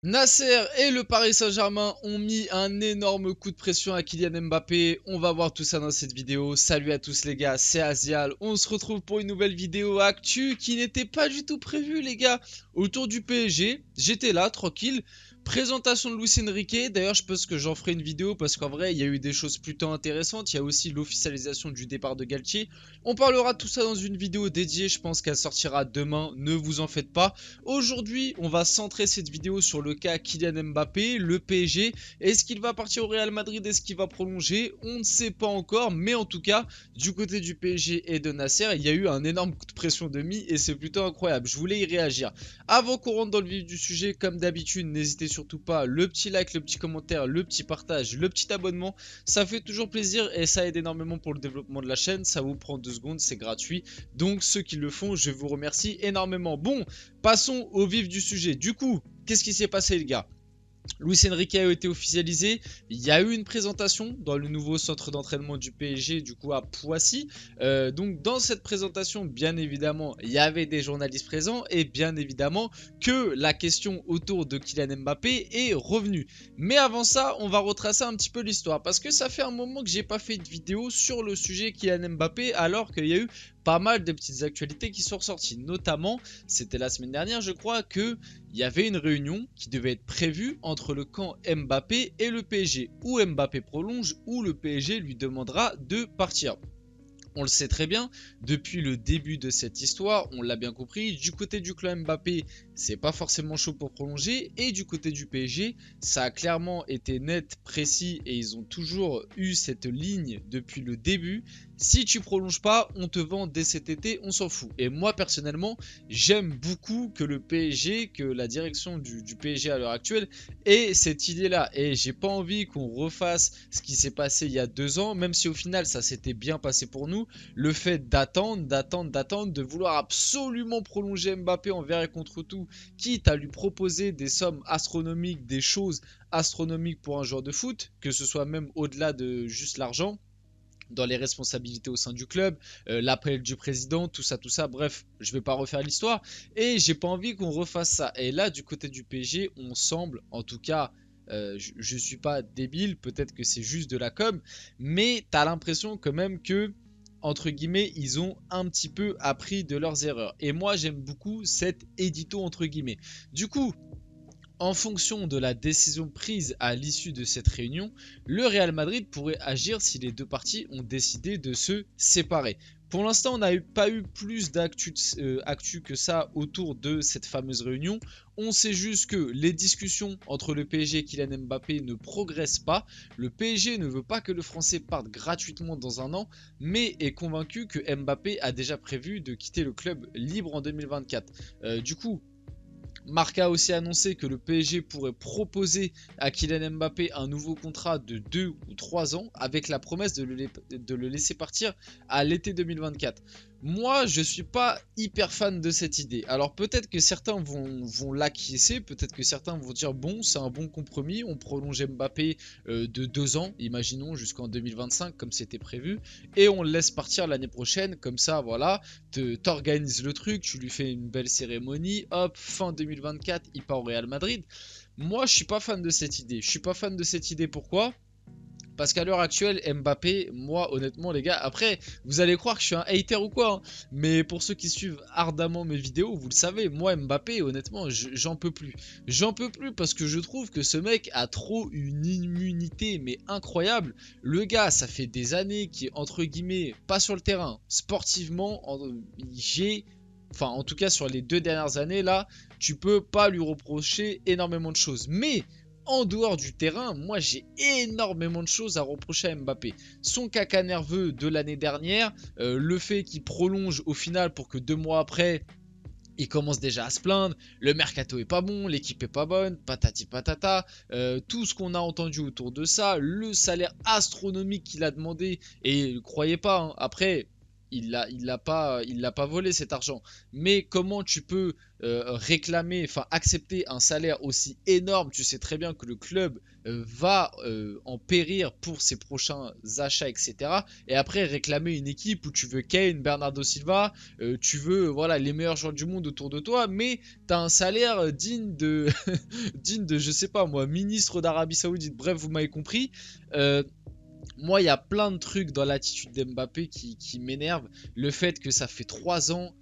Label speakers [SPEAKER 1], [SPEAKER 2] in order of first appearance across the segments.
[SPEAKER 1] Nasser et le Paris Saint-Germain ont mis un énorme coup de pression à Kylian Mbappé. On va voir tout ça dans cette vidéo. Salut à tous les gars, c'est Azial. On se retrouve pour une nouvelle vidéo actu qui n'était pas du tout prévue les gars. Autour du PSG, j'étais là tranquille. Présentation de Luis Enrique. D'ailleurs je pense que j'en ferai une vidéo parce qu'en vrai il y a eu des choses plutôt intéressantes. Il y a aussi l'officialisation du départ de Galtier. On parlera de tout ça dans une vidéo dédiée. Je pense qu'elle sortira demain, ne vous en faites pas. Aujourd'hui, on va centrer cette vidéo sur le cas Kylian Mbappé, le PSG. Est-ce qu'il va partir au Real Madrid? Est-ce qu'il va prolonger? On ne sait pas encore, mais en tout cas, du côté du PSG et de Nasser, il y a eu un énorme coup de pression de mis et c'est plutôt incroyable. Je voulais y réagir. Avant qu'on rentre dans le vif du sujet, comme d'habitude, n'hésitez surtout pas, le petit like, le petit commentaire, le petit partage, le petit abonnement. Ça fait toujours plaisir et ça aide énormément pour le développement de la chaîne. Ça vous prend 2 secondes, c'est gratuit. Donc ceux qui le font, je vous remercie énormément. Bon, passons au vif du sujet. Du coup, qu'est-ce qui s'est passé les gars? Luis Enrique a été officialisé, il y a eu une présentation dans le nouveau centre d'entraînement du PSG, du coup à Poissy. Donc dans cette présentation, bien évidemment, il y avait des journalistes présents et bien évidemment que la question autour de Kylian Mbappé est revenue. Mais avant ça, on va retracer un petit peu l'histoire parce que ça fait un moment que j'ai pas fait de vidéo sur le sujet Kylian Mbappé alors qu'il y a eu pas mal de petites actualités qui sont ressorties. Notamment, c'était la semaine dernière, je crois, qu'il y avait une réunion qui devait être prévue entre le camp Mbappé et le PSG. Où Mbappé prolonge, ou le PSG lui demandera de partir. On le sait très bien, depuis le début de cette histoire, on l'a bien compris, du côté du clan Mbappé, c'est pas forcément chaud pour prolonger, et du côté du PSG, ça a clairement été net, précis, et ils ont toujours eu cette ligne depuis le début. Si tu prolonges pas, on te vend dès cet été, on s'en fout. Et moi personnellement, j'aime beaucoup que le PSG, que la direction du PSG à l'heure actuelle ait cette idée-là. Et j'ai pas envie qu'on refasse ce qui s'est passé il y a 2 ans, même si au final ça s'était bien passé pour nous. Le fait d'attendre, de vouloir absolument prolonger Mbappé envers et contre tout, quitte à lui proposer des sommes astronomiques, des choses astronomiques pour un joueur de foot, que ce soit même au-delà de juste l'argent, dans les responsabilités au sein du club, l'appel du président, tout ça, bref, je vais pas refaire l'histoire, et j'ai pas envie qu'on refasse ça. Et là, du côté du PSG, on semble, en tout cas, je suis pas débile, peut-être que c'est juste de la com, mais t'as l'impression quand même que entre guillemets, ils ont un petit peu appris de leurs erreurs. Et moi, j'aime beaucoup cet édito entre guillemets. Du coup, en fonction de la décision prise à l'issue de cette réunion, le Real Madrid pourrait agir si les deux parties ont décidé de se séparer. Pour l'instant, on n'a pas eu plus d'actu que ça autour de cette fameuse réunion. On sait juste que les discussions entre le PSG et Kylian Mbappé ne progressent pas. Le PSG ne veut pas que le Français parte gratuitement dans un an, mais est convaincu que Mbappé a déjà prévu de quitter le club libre en 2024. Du coup, Marca a aussi annoncé que le PSG pourrait proposer à Kylian Mbappé un nouveau contrat de 2 ou 3 ans avec la promesse de le laisser partir à l'été 2024. Moi, je suis pas hyper fan de cette idée. Alors peut-être que certains vont l'acquiescer, peut-être que certains vont dire bon, c'est un bon compromis, on prolonge Mbappé de 2 ans, imaginons jusqu'en 2025 comme c'était prévu, et on le laisse partir l'année prochaine, comme ça voilà, t'organises le truc, tu lui fais une belle cérémonie, hop, fin 2024, il part au Real Madrid. Moi, je suis pas fan de cette idée. Je suis pas fan de cette idée, pourquoi ? Parce qu'à l'heure actuelle, Mbappé, moi honnêtement les gars, après vous allez croire que je suis un hater ou quoi, hein, mais pour ceux qui suivent ardemment mes vidéos, vous le savez, moi Mbappé honnêtement j'en peux plus. J'en peux plus parce que je trouve que ce mec a trop une immunité mais incroyable. Le gars, ça fait des années qu'il est entre guillemets pas sur le terrain, sportivement, enfin en tout cas sur les 2 dernières années là, tu peux pas lui reprocher énormément de choses. Mais en dehors du terrain, moi j'ai énormément de choses à reprocher à Mbappé. Son caca nerveux de l'année dernière, le fait qu'il prolonge au final pour que 2 mois après, il commence déjà à se plaindre, le mercato est pas bon, l'équipe est pas bonne, patati patata, tout ce qu'on a entendu autour de ça, le salaire astronomique qu'il a demandé, et croyez pas, hein, après il l'a pas volé cet argent. Mais comment tu peux réclamer, enfin accepter un salaire aussi énorme? Tu sais très bien que le club va en périr pour ses prochains achats, etc. Et après réclamer une équipe où tu veux Kane, Bernardo Silva, tu veux voilà les meilleurs joueurs du monde autour de toi, mais tu as un salaire digne de digne de je sais pas moi, ministre d'Arabie Saoudite. Bref, vous m'avez compris. Moi, il y a plein de trucs dans l'attitude d'Mbappé qui m'énervent. Le fait que ça fait 3 ans,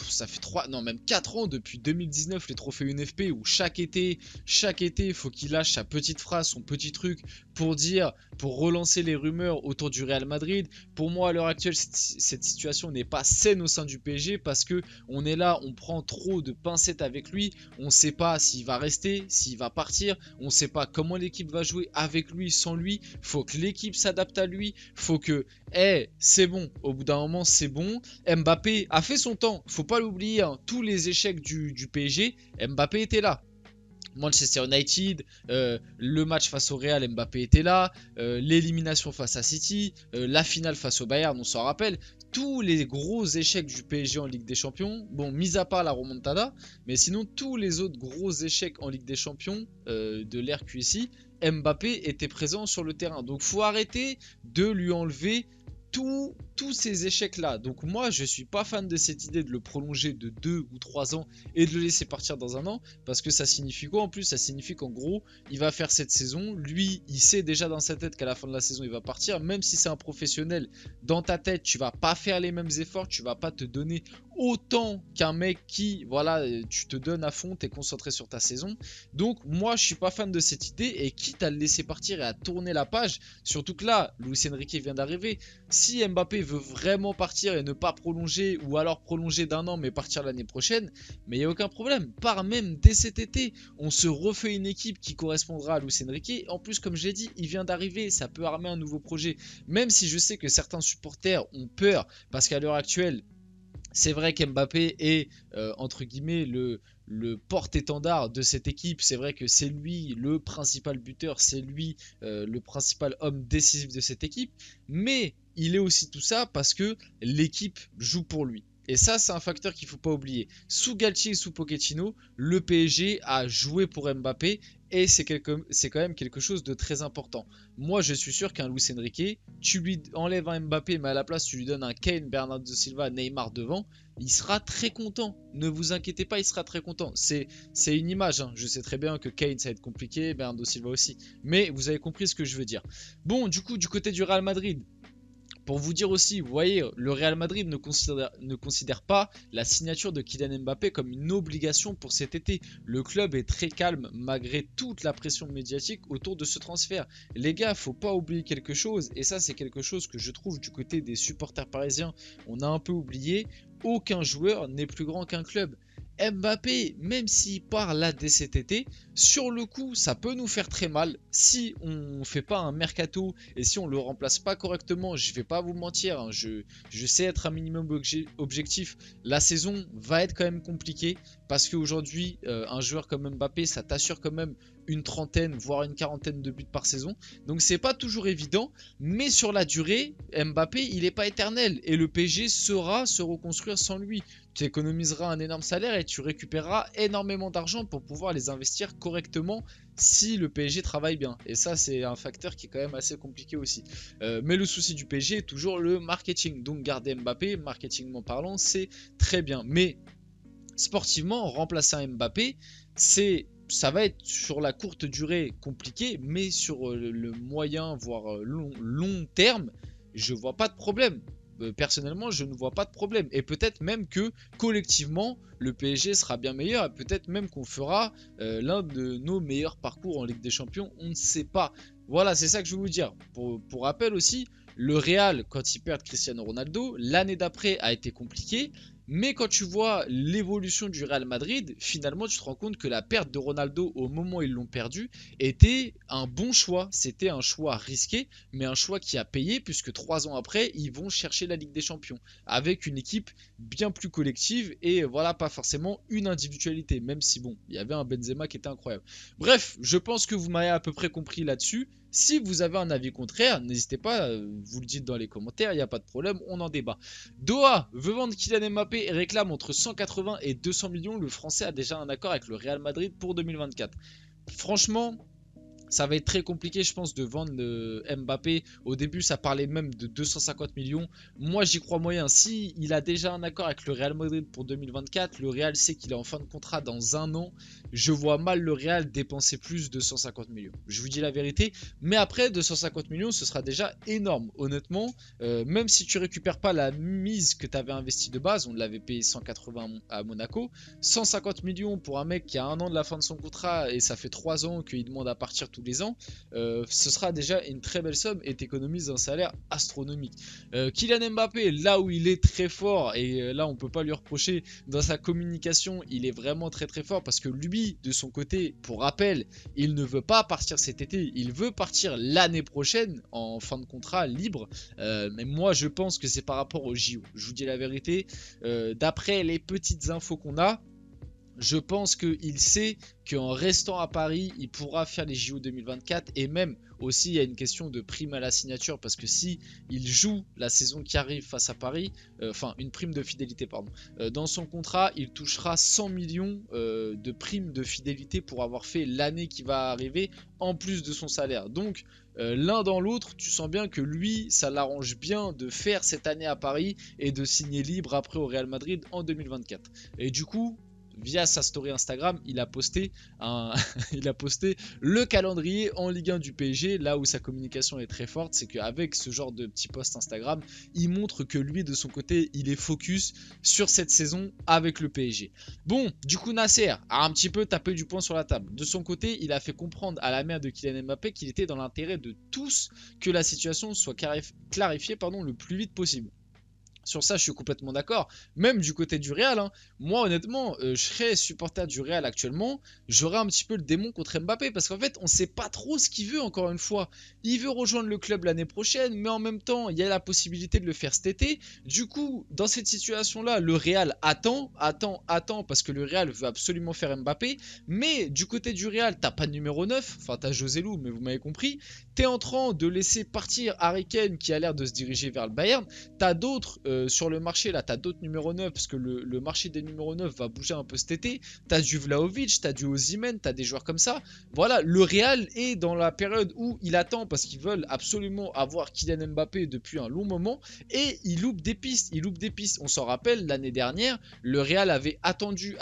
[SPEAKER 1] ça fait 3, non même 4 ans depuis 2019 les trophées UNFP où chaque été, il faut qu'il lâche sa petite phrase, son petit truc pour dire, pour relancer les rumeurs autour du Real Madrid. Pour moi, à l'heure actuelle, cette situation n'est pas saine au sein du PSG parce que on est là, on prend trop de pincettes avec lui. On ne sait pas s'il va rester, s'il va partir. On ne sait pas comment l'équipe va jouer avec lui, sans lui. Faut que l'équipe s'adapte à lui. Faut que, c'est bon. Au bout d'un moment, c'est bon. Mbappé a fait son temps. Faut pas l'oublier. Hein. Tous les échecs du PSG, Mbappé était là. Manchester United, le match face au Real, Mbappé était là, l'élimination face à City, la finale face au Bayern, on s'en rappelle. Tous les gros échecs du PSG en Ligue des Champions, bon, mis à part la remontada, mais sinon tous les autres gros échecs en Ligue des Champions de l'ère QSI, Mbappé était présent sur le terrain. Donc faut arrêter de lui enlever tous ces échecs-là. Donc moi, je suis pas fan de cette idée de le prolonger de 2 ou 3 ans et de le laisser partir dans un an. Parce que ça signifie quoi en plus? Ça signifie qu'en gros, il va faire cette saison. Lui, il sait déjà dans sa tête qu'à la fin de la saison, il va partir. Même si c'est un professionnel, dans ta tête, tu vas pas faire les mêmes efforts. Tu vas pas te donner autant qu'un mec qui, voilà, tu te donnes à fond, tu es concentré sur ta saison. Donc moi, je suis pas fan de cette idée. Et quitte à le laisser partir et à tourner la page, surtout que là, Luis Enrique vient d'arriver. Si Mbappé veut vraiment partir et ne pas prolonger, ou alors prolonger d'1 an mais partir l'année prochaine, mais il n'y a aucun problème. Part même dès cet été, on se refait une équipe qui correspondra à Luis Enrique. En plus, comme je l'ai dit, il vient d'arriver, ça peut armer un nouveau projet. Même si je sais que certains supporters ont peur, parce qu'à l'heure actuelle, c'est vrai qu'Mbappé est, entre guillemets, le porte-étendard de cette équipe. C'est vrai que c'est lui le principal buteur, c'est lui le principal homme décisif de cette équipe. Mais il est aussi tout ça parce que l'équipe joue pour lui. Et ça, c'est un facteur qu'il ne faut pas oublier. Sous Galtier et sous Pochettino, le PSG a joué pour Mbappé et c'est quand même quelque chose de très important. Moi, je suis sûr qu'un Luis Enrique, tu lui enlèves un Mbappé, mais à la place, tu lui donnes un Kane, Bernardo Silva, Neymar devant, il sera très content. Ne vous inquiétez pas, il sera très content. C'est une image. Hein. Je sais très bien que Kane, ça va être compliqué, Bernardo Silva aussi. Mais vous avez compris ce que je veux dire. Bon, du coup, du côté du Real Madrid, pour vous dire aussi, vous voyez, le Real Madrid ne considère pas la signature de Kylian Mbappé comme une obligation pour cet été. Le club est très calme malgré toute la pression médiatique autour de ce transfert. Les gars, faut pas oublier quelque chose, et ça c'est quelque chose que je trouve du côté des supporters parisiens, on a un peu oublié, aucun joueur n'est plus grand qu'un club. Mbappé, même s'il part là dès cet été, sur le coup, ça peut nous faire très mal si on fait pas un mercato et si on le remplace pas correctement. Je vais pas vous mentir, hein, je sais être un minimum objectif. La saison va être quand même compliquée parce qu'aujourd'hui, un joueur comme Mbappé, ça t'assure quand même une trentaine, voire une quarantaine de buts par saison. Donc c'est pas toujours évident, mais sur la durée, Mbappé, il n'est pas éternel et le PSG saura se reconstruire sans lui. Tu économiseras un énorme salaire et tu récupéreras énormément d'argent pour pouvoir les investir correctement si le PSG travaille bien. Et ça, c'est un facteur qui est quand même assez compliqué aussi. Mais le souci du PSG est toujours le marketing. Donc garder Mbappé, marketingment parlant, c'est très bien. Mais sportivement, remplacer un Mbappé, ça va être sur la courte durée compliqué, mais sur le moyen, voire long terme, je vois pas de problème. Personnellement, je ne vois pas de problème. Et peut-être même que collectivement, le PSG sera bien meilleur. Et peut-être même qu'on fera l'un de nos meilleurs parcours en Ligue des Champions. On ne sait pas. Voilà, c'est ça que je veux vous dire. Pour rappel aussi, le Real, quand ils perdent Cristiano Ronaldo, l'année d'après a été compliquée. Mais quand tu vois l'évolution du Real Madrid, finalement tu te rends compte que la perte de Ronaldo au moment où ils l'ont perdu était un bon choix. C'était un choix risqué, mais un choix qui a payé puisque 3 ans après, ils vont chercher la Ligue des Champions avec une équipe bien plus collective et voilà, pas forcément une individualité, même si bon, il y avait un Benzema qui était incroyable. Bref, je pense que vous m'avez à peu près compris là-dessus. Si vous avez un avis contraire, n'hésitez pas, vous le dites dans les commentaires, il n'y a pas de problème, on en débat. Doha veut vendre Kylian Mbappé et réclame entre 180 et 200 millions. Le Français a déjà un accord avec le Real Madrid pour 2024. Franchement, ça va être très compliqué, je pense, de vendre Mbappé. Au début, ça parlait même de 250 millions. Moi, j'y crois moyen. Si il a déjà un accord avec le Real Madrid pour 2024, le Real sait qu'il est en fin de contrat dans un an. Je vois mal le Real dépenser plus de 150 millions. Je vous dis la vérité. Mais après, 250 millions, ce sera déjà énorme. Honnêtement, même si tu récupères pas la mise que tu avais investie de base, on l'avait payé 180 à Monaco. 150 millions pour un mec qui a un an de la fin de son contrat et ça fait 3 ans qu'il demande à partir tous les ans, ce sera déjà une très belle somme et t'économises un salaire astronomique. Kylian Mbappé, là où il est très fort, et là on peut pas lui reprocher dans sa communication, il est vraiment très très fort parce que lui, de son côté, pour rappel, il ne veut pas partir cet été, il veut partir l'année prochaine en fin de contrat libre. Mais moi je pense que c'est par rapport au JO. Je vous dis la vérité, d'après les petites infos qu'on a, je pense qu'il sait qu'en restant à Paris, il pourra faire les JO 2024 et même aussi il y a une question de prime à la signature parce que si il joue la saison qui arrive face à Paris, enfin une prime de fidélité pardon, dans son contrat il touchera 100 millions de primes de fidélité pour avoir fait l'année qui va arriver en plus de son salaire. Donc l'un dans l'autre, tu sens bien que lui, ça l'arrange bien de faire cette année à Paris et de signer libre après au Real Madrid en 2024. Et du coup, via sa story Instagram, il a posté le calendrier en Ligue 1 du PSG. Là où sa communication est très forte, c'est qu'avec ce genre de petit post Instagram, il montre que lui, de son côté, il est focus sur cette saison avec le PSG. Bon, du coup, Nasser a un petit peu tapé du poing sur la table. De son côté, il a fait comprendre à la mère de Kylian Mbappé qu'il était dans l'intérêt de tous que la situation soit clarifiée le plus vite possible. Sur ça, je suis complètement d'accord. Même du côté du Real, hein. Moi, honnêtement, je serais supporter du Real actuellement. J'aurais un petit peu le démon contre Mbappé. Parce qu'en fait, on ne sait pas trop ce qu'il veut, encore une fois. Il veut rejoindre le club l'année prochaine. Mais en même temps, il y a la possibilité de le faire cet été. Du coup, dans cette situation-là, le Real attend. Parce que le Real veut absolument faire Mbappé. Mais du côté du Real, t'as pas de numéro 9. Enfin, t'as José Lu, mais vous m'avez compris. T'es en train de laisser partir Harry Kane qui a l'air de se diriger vers le Bayern. T'as d'autres sur le marché, là, t'as d'autres numéros 9 parce que le marché des numéros 9 va bouger un peu cet été. T'as du Vlahovic, t'as du Osimhen, t'as des joueurs comme ça. Voilà, le Real est dans la période où il attend parce qu'ils veulent absolument avoir Kylian Mbappé depuis un long moment et il loupe des pistes. On s'en rappelle, l'année dernière, le Real avait attendu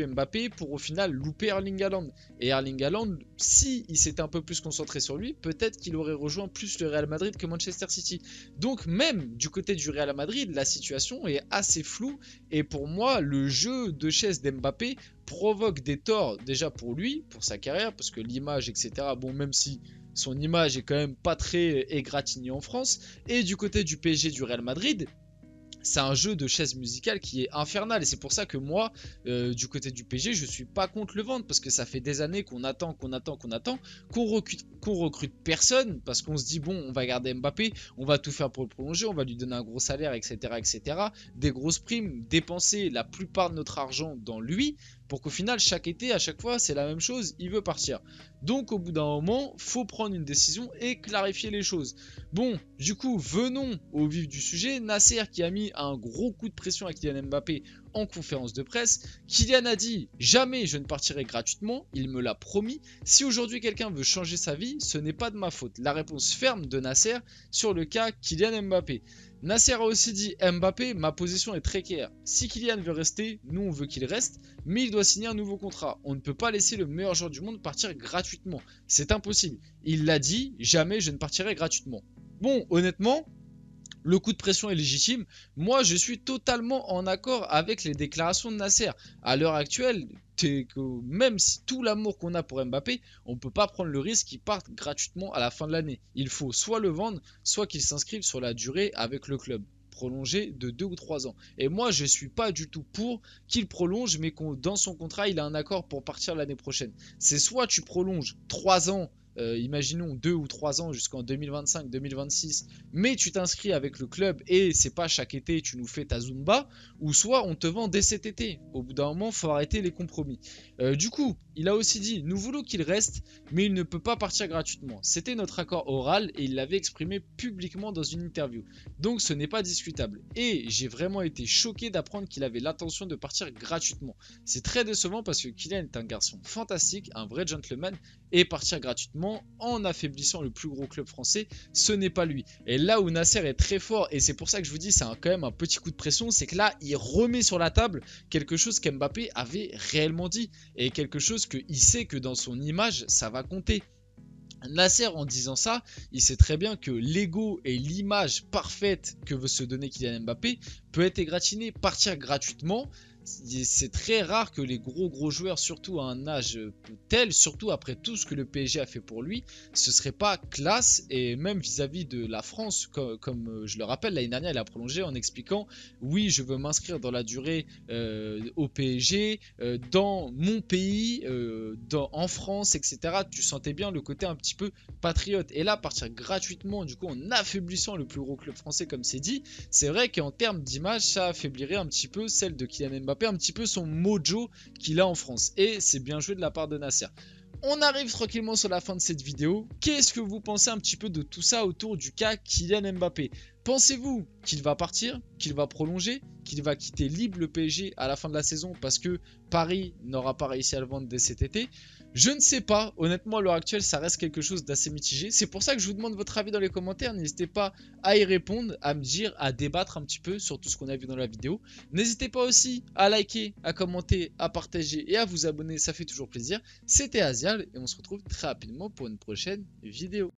[SPEAKER 1] Mbappé pour au final louper Erling Haaland. Et Erling Haaland, si il s'était un peu plus concentré sur lui, peut-être qu'il aurait rejoint plus le Real Madrid que Manchester City. Donc même du côté du Real Madrid, la situation est assez floue et pour moi, le jeu de chaise d'Mbappé provoque des torts déjà pour lui, pour sa carrière, parce que l'image, etc. Bon, même si son image est quand même pas très égratignée en France, et du côté du PSG du Real Madrid, c'est un jeu de chaise musicale qui est infernal et c'est pour ça que moi du côté du PSG je suis pas contre le vendre parce que ça fait des années qu'on attend qu'on recrute personne parce qu'on se dit bon on va garder Mbappé, on va tout faire pour le prolonger, on va lui donner un gros salaire etc, des grosses primes, dépenser la plupart de notre argent dans lui pour qu'au final chaque été à chaque fois c'est la même chose, il veut partir. Donc au bout d'un moment faut prendre une décision et clarifier les choses. Bon du coup venons au vif du sujet. Nasser qui a mis un gros coup de pression à Kylian Mbappé en conférence de presse. Kylian a dit jamais je ne partirai gratuitement, il me l'a promis. Si aujourd'hui quelqu'un veut changer sa vie, ce n'est pas de ma faute. La réponse ferme de Nasser sur le cas Kylian Mbappé. Nasser a aussi dit Mbappé, ma position est très claire. Si Kylian veut rester, nous on veut qu'il reste, mais il doit signer un nouveau contrat. On ne peut pas laisser le meilleur joueur du monde partir gratuitement. C'est impossible. Il l'a dit, jamais je ne partirai gratuitement. Bon, honnêtement, le coup de pression est légitime. Moi, je suis totalement en accord avec les déclarations de Nasser. À l'heure actuelle, même si tout l'amour qu'on a pour Mbappé, on ne peut pas prendre le risque qu'il parte gratuitement à la fin de l'année. Il faut soit le vendre, soit qu'il s'inscrive sur la durée avec le club. prolonger de 2 ou 3 ans. Et moi, je suis pas du tout pour qu'il prolonge, mais dans son contrat, il a un accord pour partir l'année prochaine. C'est soit tu prolonges 3 ans, imaginons 2 ou 3 ans jusqu'en 2025-2026, mais tu t'inscris avec le club et c'est pas chaque été tu nous fais ta Zumba, ou soit on te vend dès cet été. Au bout d'un moment, faut arrêter les compromis. Du coup, il a aussi dit, nous voulons qu'il reste, mais il ne peut pas partir gratuitement. C'était notre accord oral et il l'avait exprimé publiquement dans une interview. Donc ce n'est pas discutable. Et j'ai vraiment été choqué d'apprendre qu'il avait l'intention de partir gratuitement. C'est très décevant parce que Kylian est un garçon fantastique, un vrai gentleman, et partir gratuitement en affaiblissant le plus gros club français, ce n'est pas lui. Et là où Nasser est très fort, et c'est pour ça que je vous dis c'est quand même un petit coup de pression, c'est que là il remet sur la table quelque chose qu'Mbappé avait réellement dit, et quelque chose qu'il sait que dans son image ça va compter. Nasser, en disant ça, il sait très bien que l'ego et l'image parfaite que veut se donner Kylian Mbappé peut être égratigné, partir gratuitement. C'est très rare que les gros joueurs, surtout à un âge tel, surtout après tout ce que le PSG a fait pour lui, ce serait pas classe. Et même vis-à-vis de la France, comme je le rappelle, l'année dernière il a prolongé en expliquant oui, je veux m'inscrire dans la durée au PSG, dans mon pays, en France, etc. Tu sentais bien le côté un petit peu patriote. Et là, partir gratuitement, du coup en affaiblissant le plus gros club français comme c'est dit, c'est vrai qu'en termes d'image, ça affaiblirait un petit peu celle de Kylian Mbappé, un petit peu son mojo qu'il a en France. Et c'est bien joué de la part de Nasser. On arrive tranquillement sur la fin de cette vidéo. Qu'est-ce que vous pensez un petit peu de tout ça autour du cas Kylian Mbappé? Pensez-vous qu'il va partir, qu'il va prolonger, qu'il va quitter libre le PSG à la fin de la saison parce que Paris n'aura pas réussi à le vendre dès cet été? Je ne sais pas, honnêtement à l'heure actuelle ça reste quelque chose d'assez mitigé. C'est pour ça que je vous demande votre avis dans les commentaires. N'hésitez pas à y répondre, à me dire, à débattre un petit peu sur tout ce qu'on a vu dans la vidéo. N'hésitez pas aussi à liker, à commenter, à partager et à vous abonner, ça fait toujours plaisir. C'était Azial et on se retrouve très rapidement pour une prochaine vidéo.